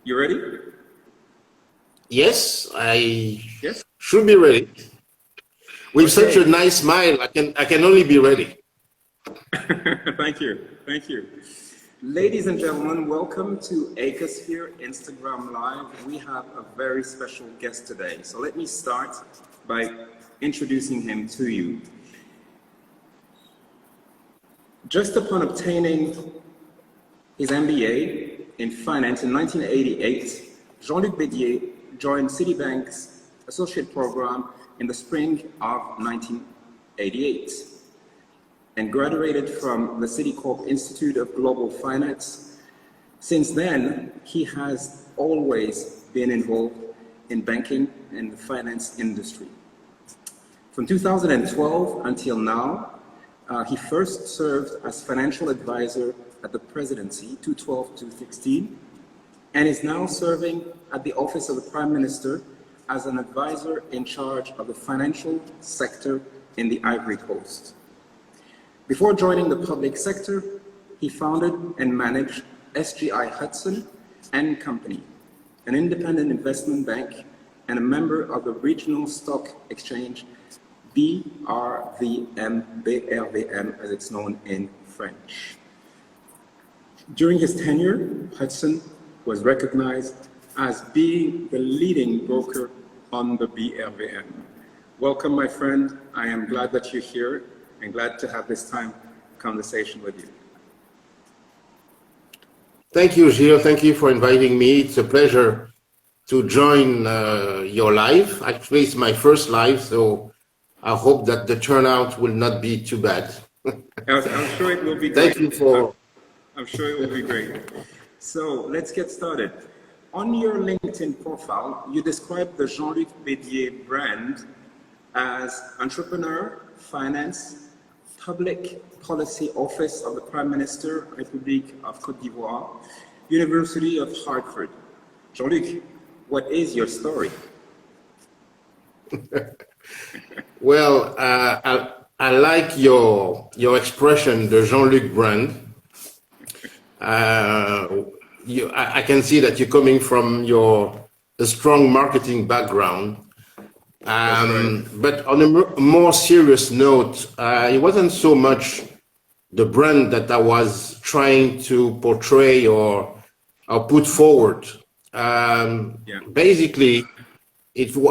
You ready? Yes, I Yes. should be ready. With Okay. such a nice smile, I can only be ready. Thank you. Thank you. Ladies and gentlemen, welcome to Acosphere Instagram Live. We have a very special guest today. So let me start by introducing him to you. Just upon obtaining his MBA in finance in 1988, Jean-Luc Bédié joined Citibank's associate program in the spring of 1988 and graduated from the Citicorp Institute of Global Finance. Since then, he has always been involved in banking and the finance industry. From 2012 until now, he first served as financial advisor at the presidency, 2012-2016, and is now serving at the office of the Prime Minister as an advisor in charge of the financial sector in the Ivory Coast. Before joining the public sector, he founded and managed SGI Hudson and Company, an independent investment bank and a member of the regional stock exchange BRVM as it's known in French. During his tenure, Hudson was recognized as being the leading broker on the BRVM. Welcome, my friend. I am glad that you're here and glad to have this conversation with you. Thank you, Gilles. Thank you for inviting me. It's a pleasure to join your live. Actually, it's my first live, so I hope that the turnout will not be too bad. I'm sure it will be great. Thank you for... I'm sure it will be great. So let's get started. On your LinkedIn profile, you describe the Jean-Luc Bédié brand as entrepreneur, finance, public policy office of the Prime Minister, Republic of Côte d'Ivoire, University of Hartford. Jean-Luc, what is your story? Well, I like your expression, the Jean-Luc brand. I can see that you're coming from a strong marketing background. Right. But on a more serious note, it wasn't so much the brand that I was trying to portray or put forward. Basically,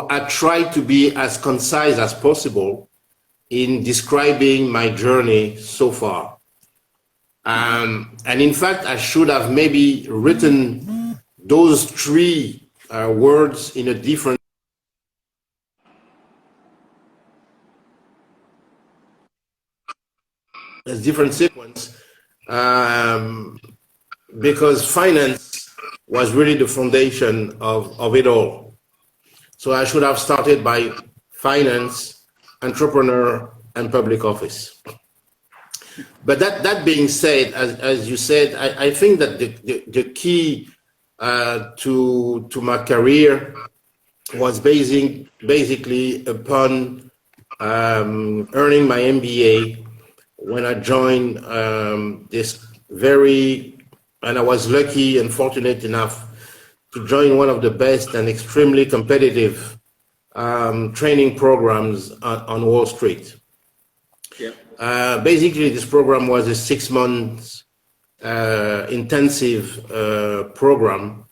I tried to be as concise as possible in describing my journey so far. And in fact, I should have maybe written those three words in a different sequence, because finance was really the foundation of it all. So I should have started by finance, entrepreneur, and public office. But that being said, as you said, I think that the key to my career was basically upon earning my MBA when I joined and I was lucky and fortunate enough to join one of the best and extremely competitive training programs on Wall Street. Yeah. Basically, this program was a 6 months intensive program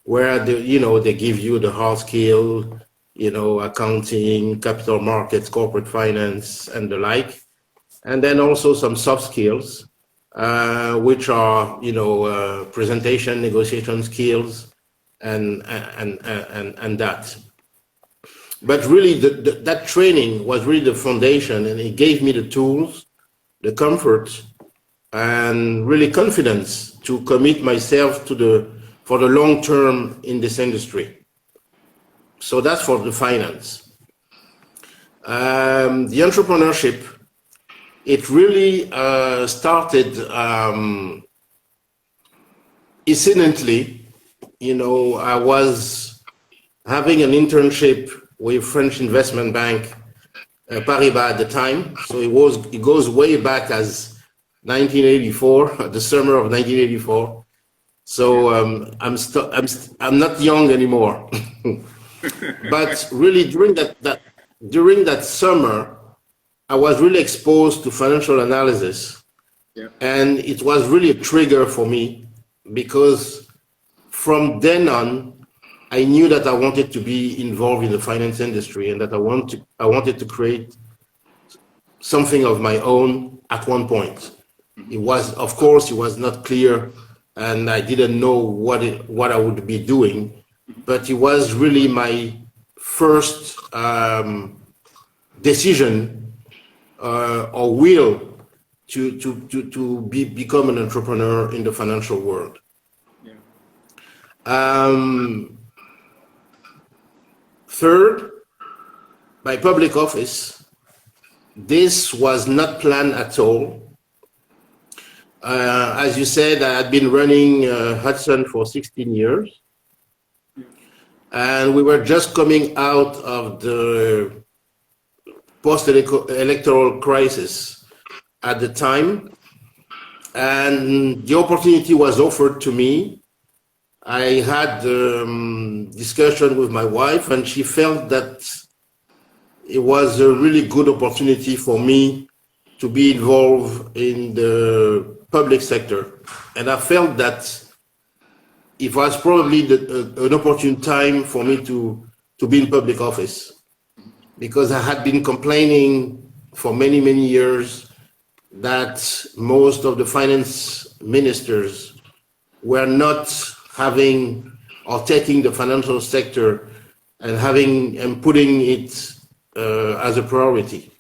where they give you the hard skill, accounting, capital markets, corporate finance, and the like, and then also some soft skills, which are presentation, negotiation skills, and that. But really, that training was really the foundation, and it gave me the tools, the comfort, and really confidence to commit myself for the long term in this industry. So that's for the finance. The entrepreneurship, it really started incidentally. I was having an internship with French investment bank Paribas at the time. So it goes way back as 1984, the summer of 1984. So I'm not young anymore. But really during that summer, I was really exposed to financial analysis. Yeah. And it was really a trigger for me because from then on, I knew that I wanted to be involved in the finance industry and that I wanted to create something of my own at one point. It was, of course, it was not clear and I didn't know what I would be doing, but it was really my first decision or will to become an entrepreneur in the financial world. Yeah. Third, by public office, this was not planned at all. As you said, I had been running Hudson for 16 years, and we were just coming out of the post-electoral crisis at the time, and the opportunity was offered to me. I had discussion with my wife, and she felt that it was a really good opportunity for me to be involved in the public sector. And I felt that it was probably an opportune time for me to be in public office, because I had been complaining for many, many years that most of the finance ministers were not having or taking the financial sector and putting it as a priority.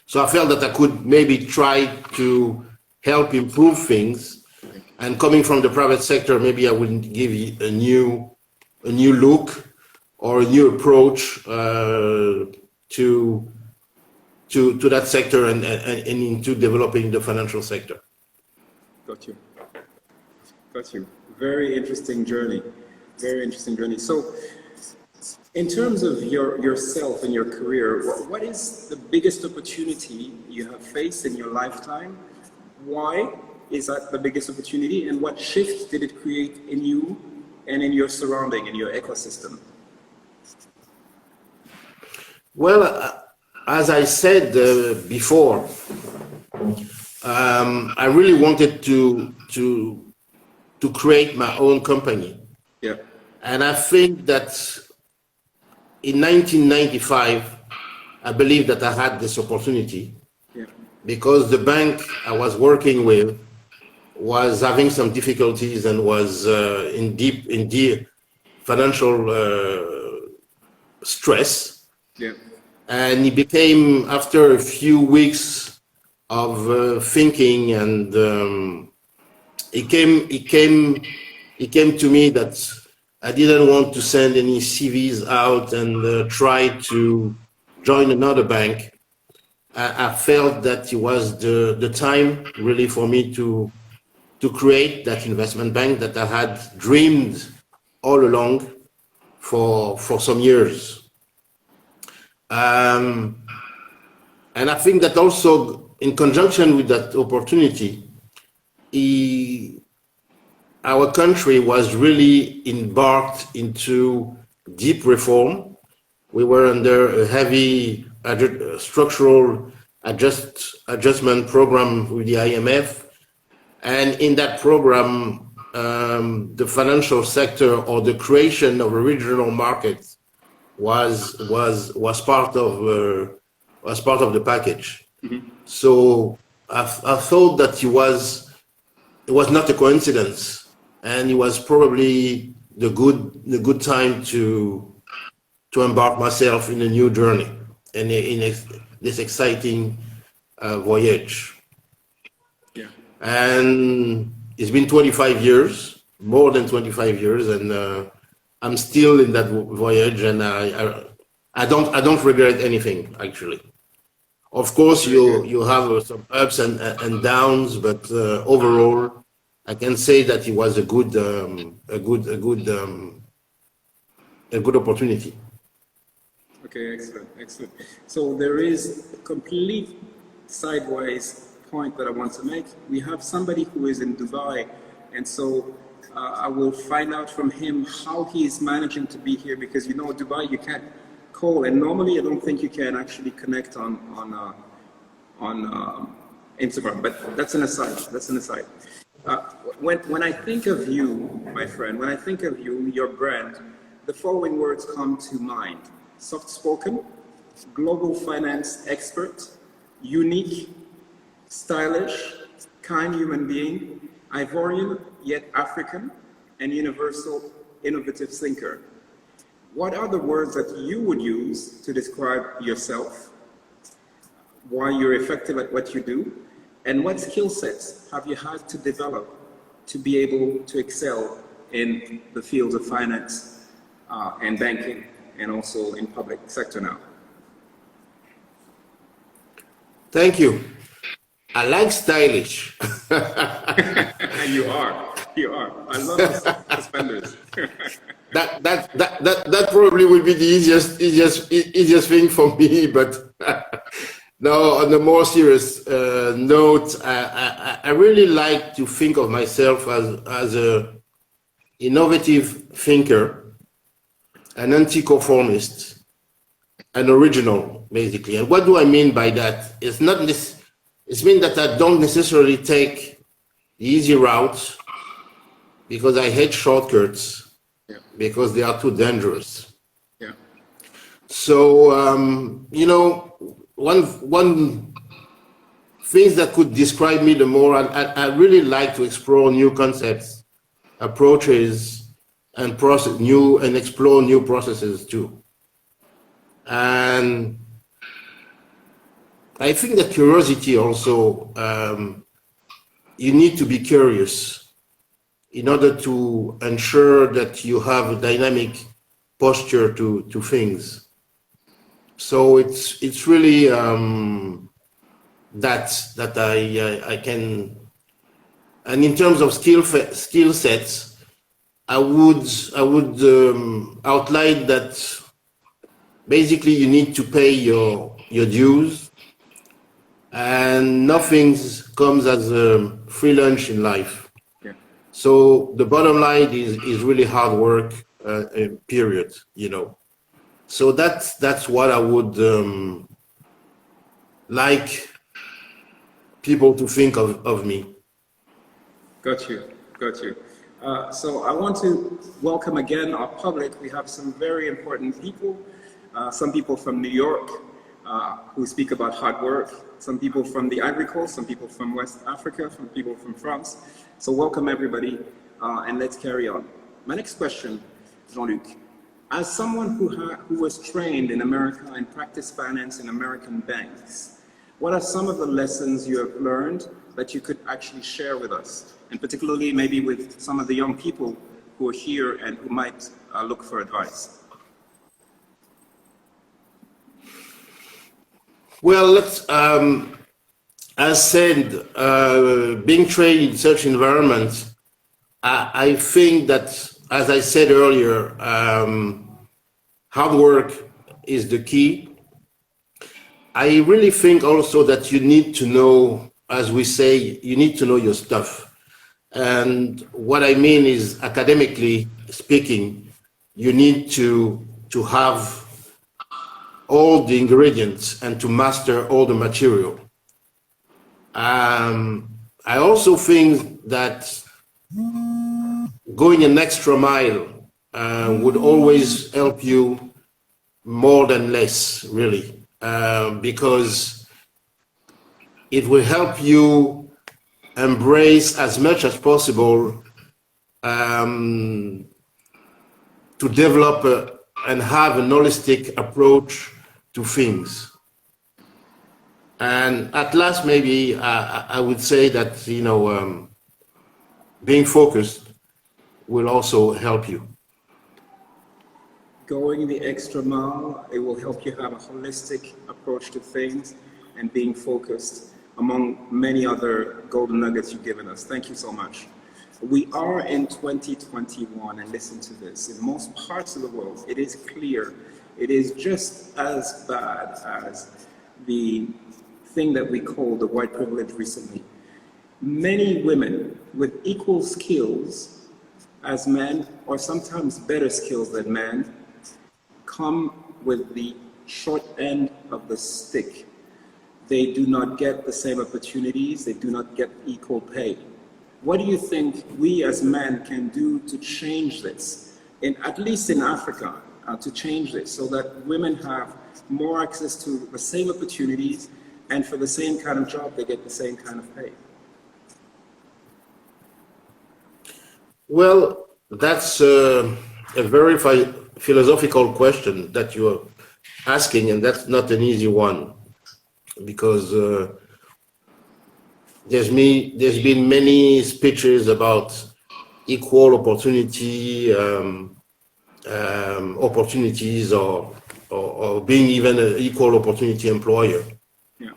So I felt that I could maybe try to help improve things, and coming from the private sector, maybe I would give you a new look or a new approach to that sector and into developing the financial sector. Got you. Very interesting journey. So, in terms of yourself and your career, what is the biggest opportunity you have faced in your lifetime? Why is that the biggest opportunity, and what shift did it create in you and in your surrounding, in your ecosystem? Well, as I said before, I really wanted to create my own company. Yeah. And I think that in 1995, I believe that I had this opportunity. Yeah. Because the bank I was working with was having some difficulties and was in deep financial stress. Yeah. And it became, after a few weeks of thinking, and it came to me that I didn't want to send any CVs out and try to join another bank. I felt that it was the time really for me to create that investment bank that I had dreamed all along for some years. And I think that also in conjunction with that opportunity, our country was really embarked into deep reform. We were under a heavy structural adjustment program with the IMF. And in that program, the financial sector, or the creation of a regional market, was part of the package. Mm-hmm. So I thought that it was not a coincidence, and it was probably the good time to embark myself in a new journey and in this exciting voyage. Yeah. And it's been 25 years, more than 25 years, and I'm still in that voyage, and I don't regret anything, actually. Of course, you have some ups and downs, but overall, I can say that it was a good opportunity. Okay, excellent. So there is a complete sideways point that I want to make. We have somebody who is in Dubai, and so I will find out from him how he is managing to be here, because you know, Dubai, you can't call, and normally I don't think you can actually connect on Instagram, but that's an aside. That's an aside. When I think of you, my friend, when I think of you, your brand, the following words come to mind: soft-spoken, global finance expert, unique, stylish, kind human being, Ivorian yet African, and universal innovative thinker. What are the words that you would use to describe yourself, why you're effective at what you do, and what skill sets have you had to develop to be able to excel in the fields of finance and banking, and also in public sector now? Thank you. I like stylish. You are. I love the suspenders. that probably would be the easiest thing for me, but no, on a more serious note, I really like to think of myself as a innovative thinker, an anti-conformist, an original, basically. And what do I mean by that? It's not this. It means that I don't necessarily take the easy route, because I hate shortcuts, because they are too dangerous. Yeah. So, you know, one thing that could describe me the more, I really like to explore new concepts, approaches, and explore new processes too. And I think that curiosity also, you need to be curious in order to ensure that you have a dynamic posture to things. So it's really that I can. And in terms of skill sets, I would outline that basically you need to pay your dues, and nothing comes as a free lunch in life. Yeah. So the bottom line is really hard work, period, you know. So that's what I would like people to think of me. Got you. So I want to welcome again our public. We have some very important people, some people from New York who speak about hard work, some people from the Ivory Coast, some people from West Africa, some people from France. So welcome everybody, and let's carry on. My next question, Jean-Luc. As someone who was trained in America and practiced finance in American banks, what are some of the lessons you have learned that you could actually share with us, and particularly maybe with some of the young people who are here and who might look for advice? Well, let's, as said, being trained in such environments, I think that, as I said earlier, hard work is the key. I really think also that you need to know, as we say, you need to know your stuff. And what I mean is, academically speaking, you need to have all the ingredients and to master all the material. I also think that going an extra mile would always help you more than less, really, because it will help you embrace as much as possible to develop and have an holistic approach to things. And at last, maybe I would say that, you know, being focused will also help you. Going the extra mile, it will help you have a holistic approach to things, and being focused, among many other golden nuggets you've given us. Thank you so much. We are in 2021, and listen to this. In most parts of the world, it is clear it is just as bad as the thing that we call the white privilege recently. Many women with equal skills as men, or sometimes better skills than men, come with the short end of the stick. They do not get the same opportunities, they do not get equal pay. What do you think we as men can do to change this, at least in Africa, to change this so that women have more access to the same opportunities, and for the same kind of job, they get the same kind of pay? Well, that's a very philosophical question that you are asking, and that's not an easy one, because there's been many speeches about equal opportunity, opportunities, or being even an equal opportunity employer. Yeah.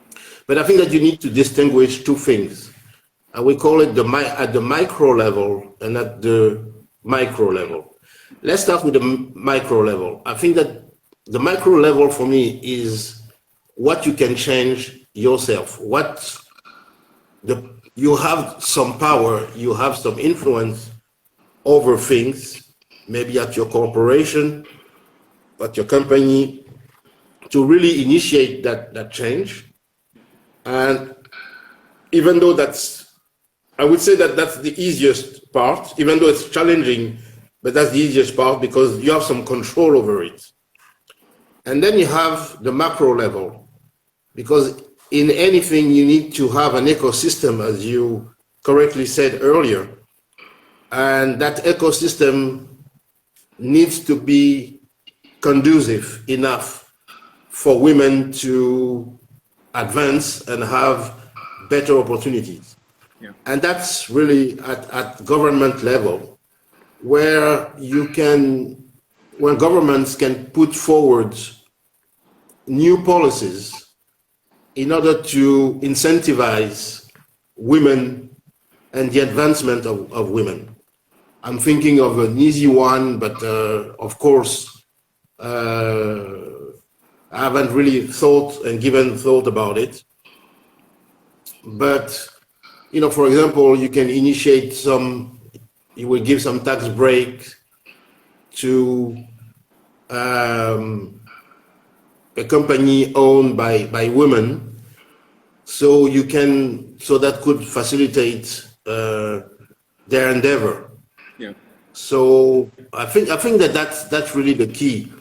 But I think that you need to distinguish two things. We call it at the micro level and at the micro level. Let's start with the micro level. I think that the micro level for me is what you can change yourself. You have some power, you have some influence over things, maybe at your corporation, at your company, to really initiate that change. And even though I would say that's the easiest part, even though it's challenging, but that's the easiest part because you have some control over it. And then you have the macro level, because in anything you need to have an ecosystem, as you correctly said earlier. And that ecosystem needs to be conducive enough for women to advance and have better opportunities. Yeah. And that's really at government level, where governments can put forward new policies in order to incentivize women and the advancement of women. I'm thinking of an easy one, but of course, I haven't really given thought about it. But, for example, you can initiate you will give some tax break to a company owned by women, so that could facilitate their endeavor. Yeah. So I think that that's really the key.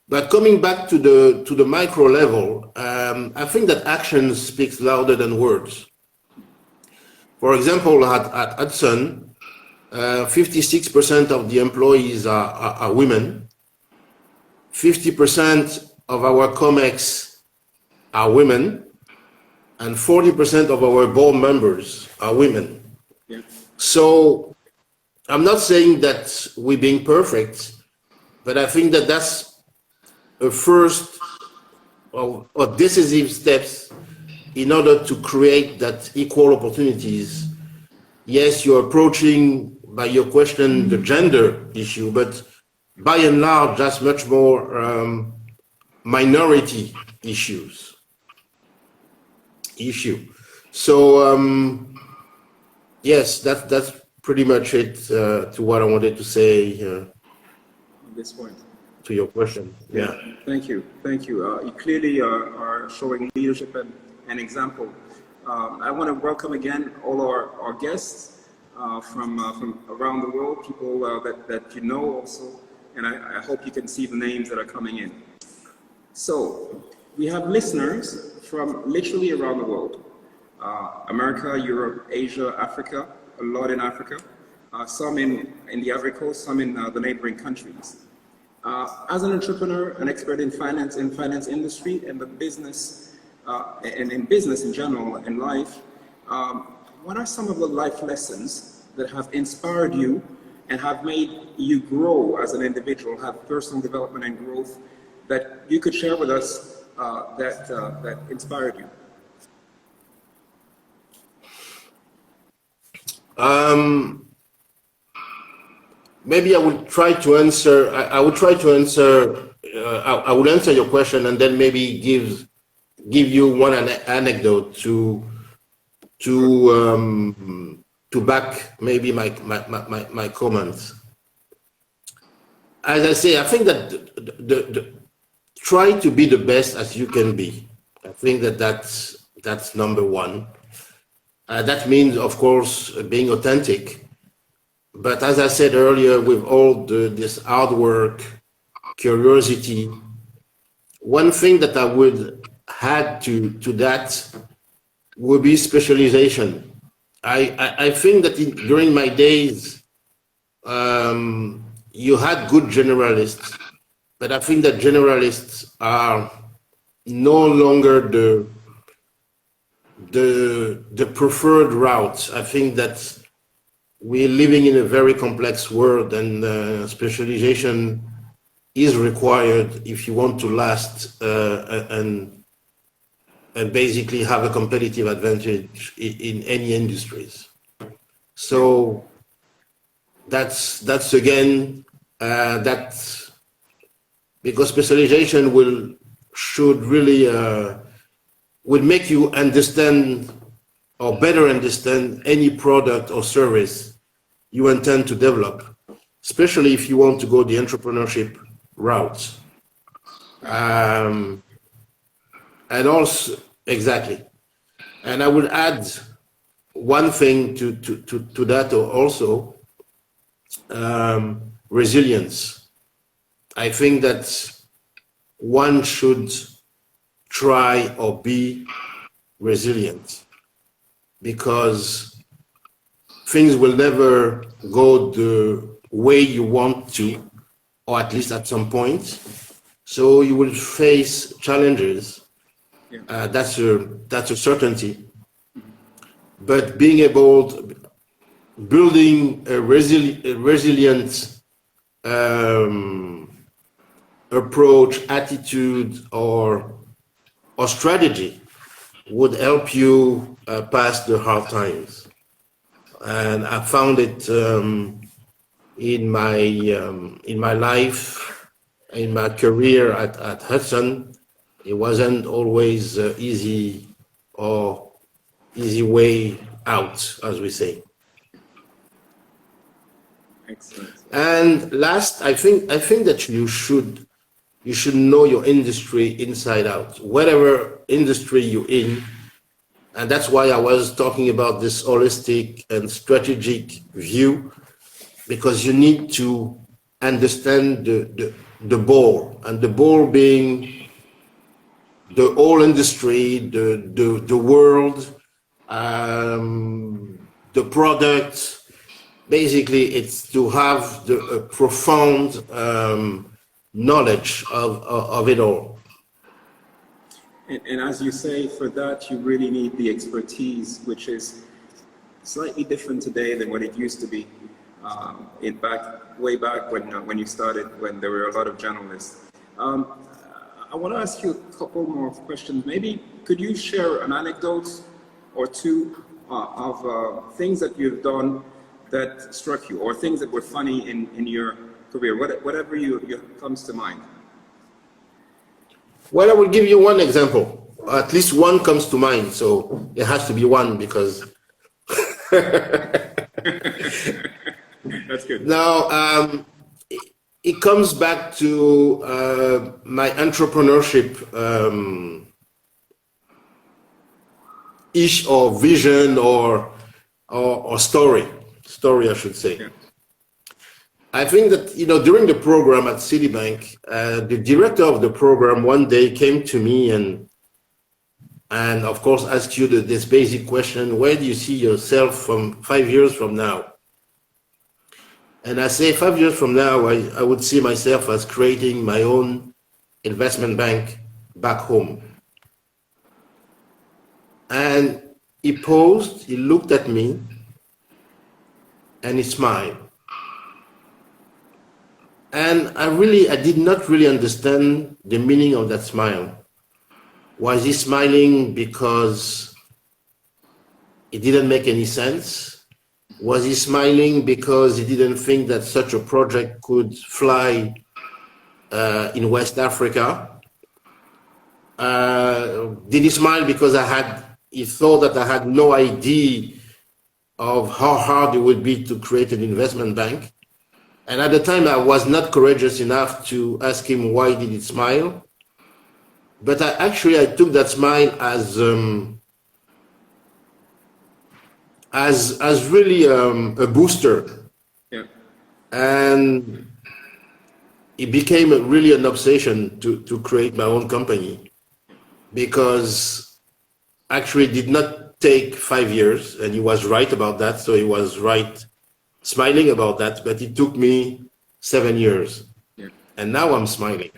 But coming back to the micro level, I think that action speaks louder than words. For example, at Hudson, 56% of the employees are women. 50% of our COMEX are women, and 40% of our board members are women. Yeah. So I'm not saying that we're being perfect, but I think that that's a first or decisive steps in order to create that equal opportunities. Yes, you're approaching, by your question, the gender issue, but by and large, that's much more minority issue. So yes, that's pretty much it to what I wanted to say At this point. to your question. Yeah. Thank you. You clearly are showing leadership and example. I want to welcome again all our guests from around the world, people that you know also, and I hope you can see the names that are coming in. So we have listeners from literally around the world. America, Europe, Asia, Africa, a lot in Africa, some in the Ivory Coast, some in the neighboring countries. As an entrepreneur, an expert in finance industry, and the business, and in business in general, and life, what are some of the life lessons that have inspired you and have made you grow as an individual, have personal development and growth that you could share with us that inspired you? Maybe I will try to answer. I will answer your question and then maybe give you one anecdote to back maybe my comments. as I say, I think that try to be the best as you can be. I think that that's number one. That means, of course, being authentic. But as I said earlier, with all this hard work, curiosity, one thing that I would add to that would be specialization. I think that during my days, you had good generalists, but I think that generalists are no longer the preferred route. I think that we're living in a very complex world, and specialization is required if you want to last and basically have a competitive advantage in any industries. So that's again that, because specialization should really will make you understand or better understand any product or service you intend to develop, especially if you want to go the entrepreneurship route. And also, exactly. And I would add one thing to that also, resilience. I think that one should try or be resilient, because things will never go the way you want to, or at least at some point. So you will face challenges. Yeah. That's a certainty. But being able to, building a resilient approach, attitude, or strategy would help you pass the hard times. And I found it in my life, in my career at Hudson. It wasn't always easy way out, as we say. Excellent. And last, I think that you should know your industry inside out, whatever industry you're in. And that's why I was talking about this holistic and strategic view, because you need to understand the ball, and the ball being the whole industry, the world, the product. Basically, it's to have a profound knowledge of it all. And as you say, for that, you really need the expertise, which is slightly different today than what it used to be way back when you started, when there were a lot of journalists. I want to ask you a couple more questions. Maybe could you share an anecdote or two of things that you've done that struck you, or things that were funny in your career, whatever comes to mind? Well, I will give you one example. At least one comes to mind, so it has to be one, because that's good. Now, it comes back to my entrepreneurship ish, or vision, or story, I should say. Yeah. I think that, during the program at Citibank, the director of the program one day came to me and of course asked you this basic question: where do you see yourself from 5 years from now? And I say 5 years from now, I would see myself as creating my own investment bank back home. And he paused, he looked at me, and he smiled. And I did not really understand the meaning of that smile. Was he smiling because it didn't make any sense? Was he smiling because he didn't think that such a project could fly in West Africa? Did he smile because he thought that I had no idea of how hard it would be to create an investment bank? And at the time, I was not courageous enough to ask him why did he smile. But I took that smile as really a booster. Yeah. And it became really an obsession to create my own company, because actually it did not take 5 years, and he was right about that. So he was right, smiling about that, but it took me 7 years. Yeah. And now I'm smiling.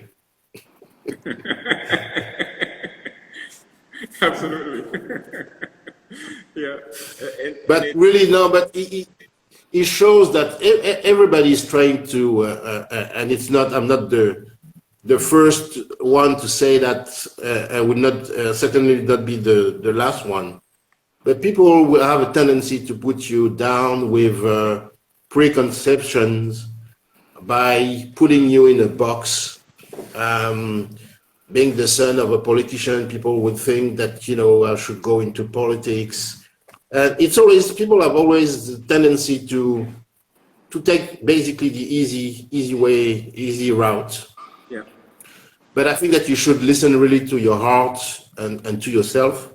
Absolutely. Yeah. But really, no, but it shows that everybody is trying to, and it's not, I'm not the first one to say that. I would not, certainly not be the last one. But people will have a tendency to put you down with preconceptions by putting you in a box. Being the son of a politician, people would think that, I should go into politics. It's always, people have always the tendency to take basically the easy way, easy route. Yeah. But I think that you should listen really to your heart and to yourself,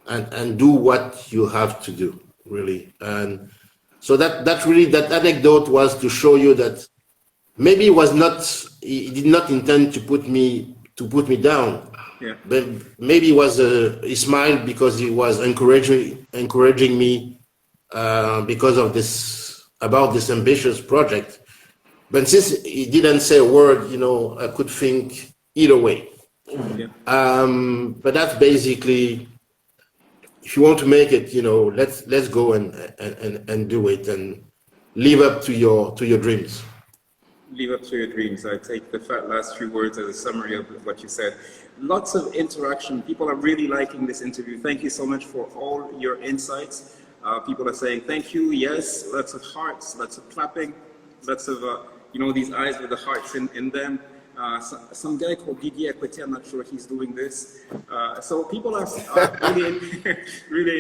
and do what you have to do, really. And so that anecdote was to show you that maybe he did not intend to put me down. Yeah. But maybe he smiled because he was encouraging me because of about this ambitious project. But since he didn't say a word, I could think either way. Yeah. But that's basically, if you want to make it, let's go and do it and live up to your dreams. Live up to your dreams. I take the last few words as a summary of what you said. Lots of interaction. People are really liking this interview. Thank you so much for all your insights. People are saying thank you. Yes, lots of hearts, lots of clapping, lots of these eyes with the hearts in them. Some guy called Didier à Côte, I'm not sure he's doing this. So people are really, really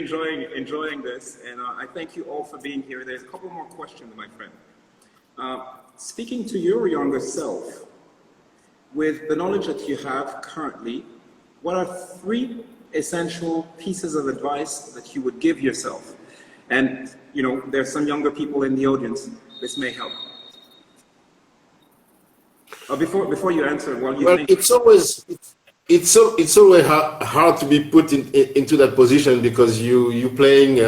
enjoying this, and I thank you all for being here. There's a couple more questions, my friend. Speaking to your younger self, with the knowledge that you have currently, what are 3 essential pieces of advice that you would give yourself? And there's some younger people in the audience. This may help. Before you answer, think. It's always hard to be put into that position, because you playing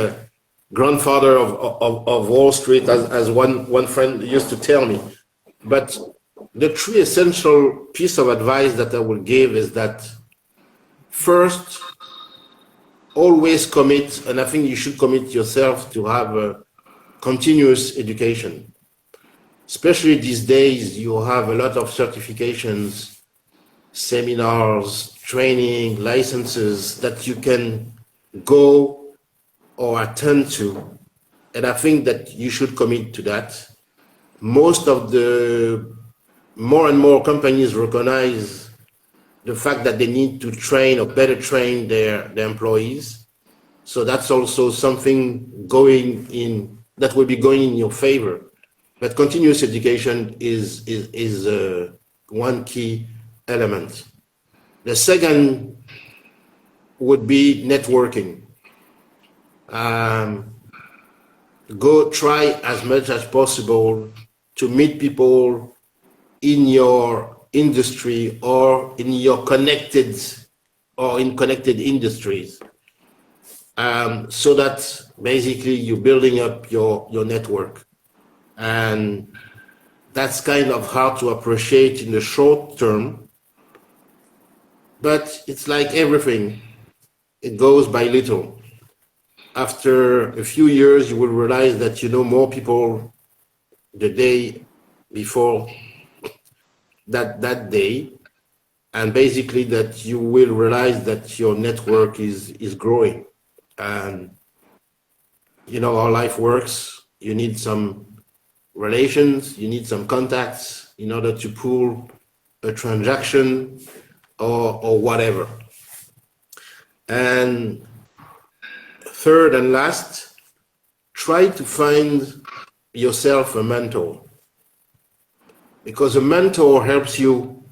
grandfather of Wall Street, as one friend used to tell me. But the 3 essential piece of advice that I will give is that, first, always commit, and I think you should commit yourself to have a continuous education. Especially these days, you have a lot of certifications, seminars, training, licenses that you can go or attend to. And I think that you should commit to that. Most of more and more companies recognize the fact that they need to train or better train their employees. So that's also something that will be going in your favor. But continuous education is one key element. The second would be networking. Go try as much as possible to meet people in your industry or in your connected industries, so that basically you're building up your network. And that's kind of hard to appreciate in the short term, but it's like everything, it goes by little. After a few years, you will realize that you know more people the day before that day, and basically that you will realize that your network is growing. And how life works. You need some relations, you need some contacts in order to pull a transaction or whatever. And third and last, try to find yourself a mentor. because a mentor helps you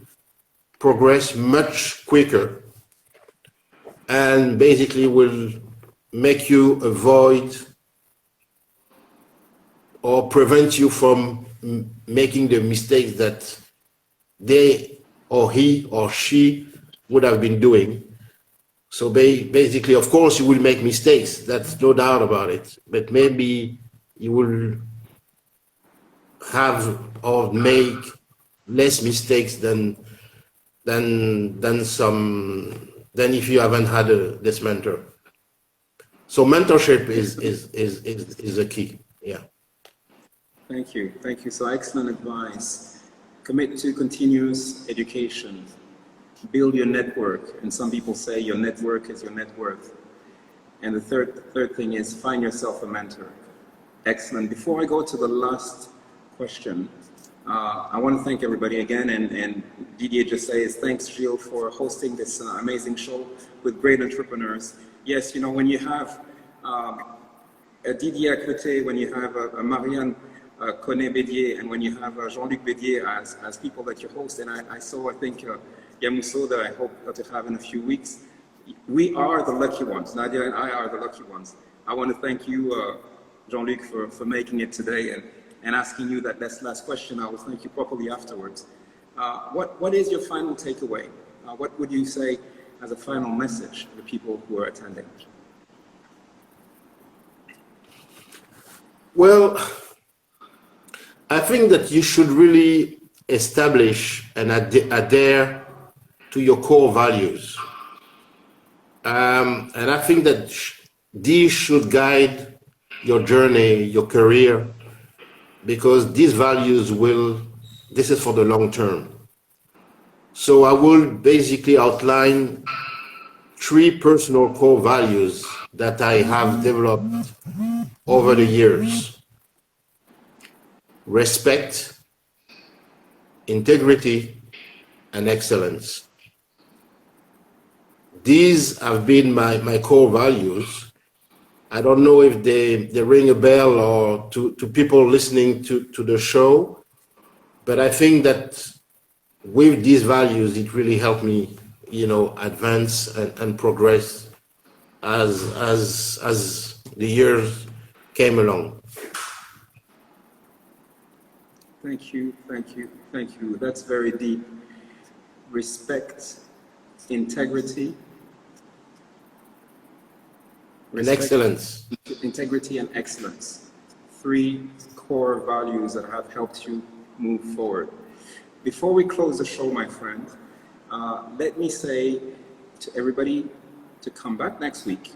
progress much quicker and basically will make you avoid or prevent you from making the mistakes that they or he or she would have been doing. So basically, of course, you will make mistakes. That's no doubt about it. But maybe you will have or make less mistakes than if you haven't had this mentor. So mentorship is a key. Yeah. Thank you. Thank you. So excellent advice. Commit to continuous education. Build your network. And some people say your network is your net worth. And the third thing is find yourself a mentor. Excellent. Before I go to the last question, I want to thank everybody again. And Didier just says, thanks, Gilles, for hosting this amazing show with great entrepreneurs. Yes, you know, when you have a Didier Côte, when you have a Marianne Bédié, and when you have Jean-Luc Bédié as people that you host, and I saw, I think, Yamoussow that I hope to have in a few weeks. We are the lucky ones. Nadia and I are the lucky ones. I want to thank you, Jean-Luc, for making it today and asking you that last question. I will thank you properly afterwards. What is your final takeaway? What would you say as a final message to the people who are attending? Well, I think that you should really establish and adhere to your core values. And I think that these should guide your journey, your career, because these values this is for the long term. So I will basically outline 3 personal core values that I have developed over the years: respect, integrity, and excellence. These have been my core values. I don't know if they ring a bell or to people listening to the show, but I think that with these values, it really helped me, you know, advance and progress as the years came along. Thank you, thank you, thank you. That's very deep. Respect, integrity, and excellence. Integrity and excellence. 3 core values that have helped you move forward. Before we close the show, my friend, let me say to everybody to come back next week,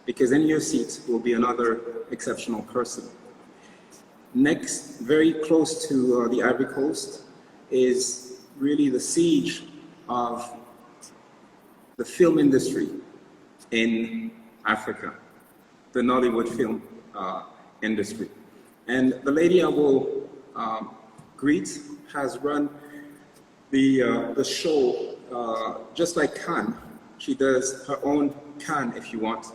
because in your seat will be another exceptional person. Next, very close to the Ivory Coast, is really the siege of the film industry in Africa, the Nollywood film industry. And the lady I will greet has run the show just like Cannes. She does her own Cannes, if you want,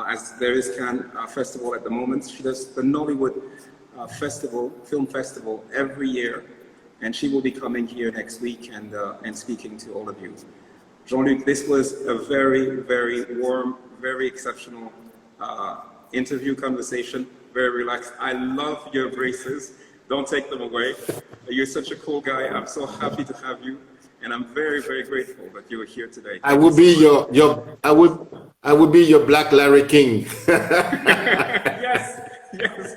as there is Cannes Festival at the moment. She does the Nollywood film festival every year, and she will be coming here next week and speaking to all of you. Jean-Luc, this was a very, very warm, very exceptional interview conversation, very relaxed. I love your braces. Don't take them away. You're such a cool guy. I'm so happy to have you, and I'm very, very grateful that you were here today. I would be I would be your Black Larry King. Yes, yes.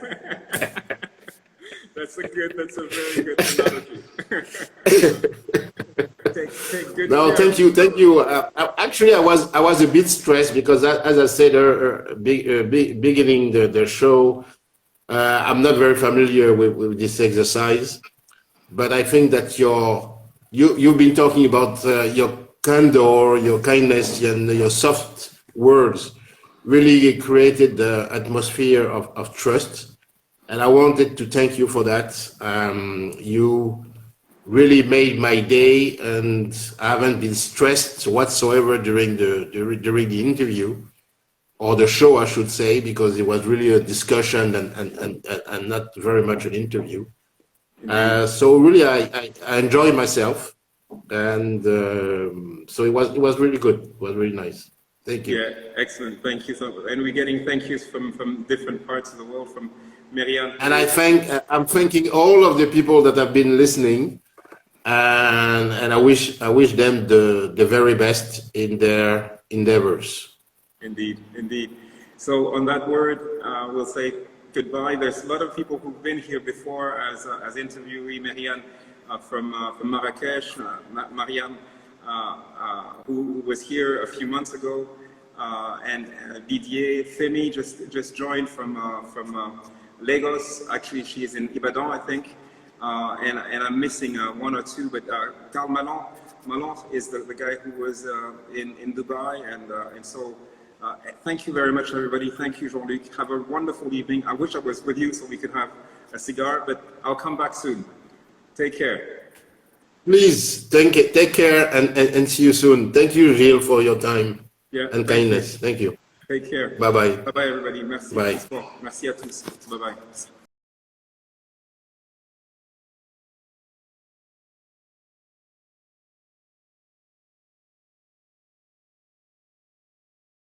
That's a very good analogy. Take good No, care. thank you. Actually, I was a bit stressed because, as I said beginning the show, I'm not very familiar with this exercise, but I think that you've been talking about your candor, your kindness, and your soft words really created the atmosphere of trust. And I wanted to thank you for that. You really made my day, and I haven't been stressed whatsoever during the interview, or the show, I should say, because it was really a discussion and not very much an interview. So really, I enjoy myself, and so it was really good. It was really nice. Thank you. Yeah, excellent. Thank you so much. And we're getting thank yous from different parts of the world, from Marianne. And I'm thanking all of the people that have been listening, and I wish them the very best in their endeavors. Indeed, indeed. So on that word, we'll say goodbye. There's a lot of people who've been here before as interviewee, Marianne from Marrakesh, Marianne, who was here a few months ago, and Bédié, Femi just joined from Lagos. Actually, she is in Ibadan, I think, and I'm missing one or two. But Carl Malon is the guy who was in Dubai, and so. Thank you very much, everybody. Thank you, Jean-Luc. Have a wonderful evening. I wish I was with you so we could have a cigar, but I'll come back soon. Take care. Please, take care and see you soon. Thank you, Gilles, for your time and kindness. Thank you. Take care. Bye-bye. Bye-bye, everybody. Merci. Bye. Merci à tous. Bye-bye.